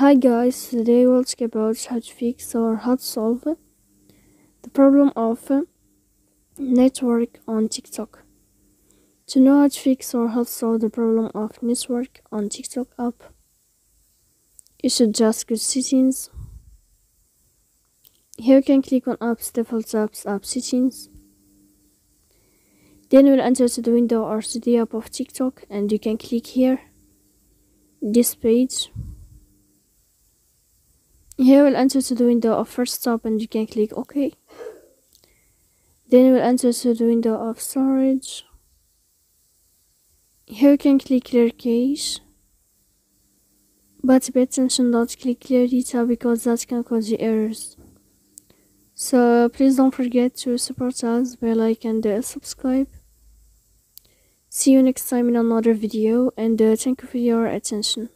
Hi guys, today we'll talk about how to fix or how to solve the problem of network on TikTok. To know how to fix or how to solve the problem of network on TikTok app, you should just go to settings. Here you can click on apps, default apps, app settings. Then we'll enter to the window or to the app of TikTok, and you can click here, this page. Here we'll enter to the window of first stop, and you can click OK. Then we'll enter to the window of storage. Here you can click clear cache, but pay attention, don't click clear data because that can cause you errors. So please don't forget to support us by like and subscribe. See you next time in another video, and thank you for your attention.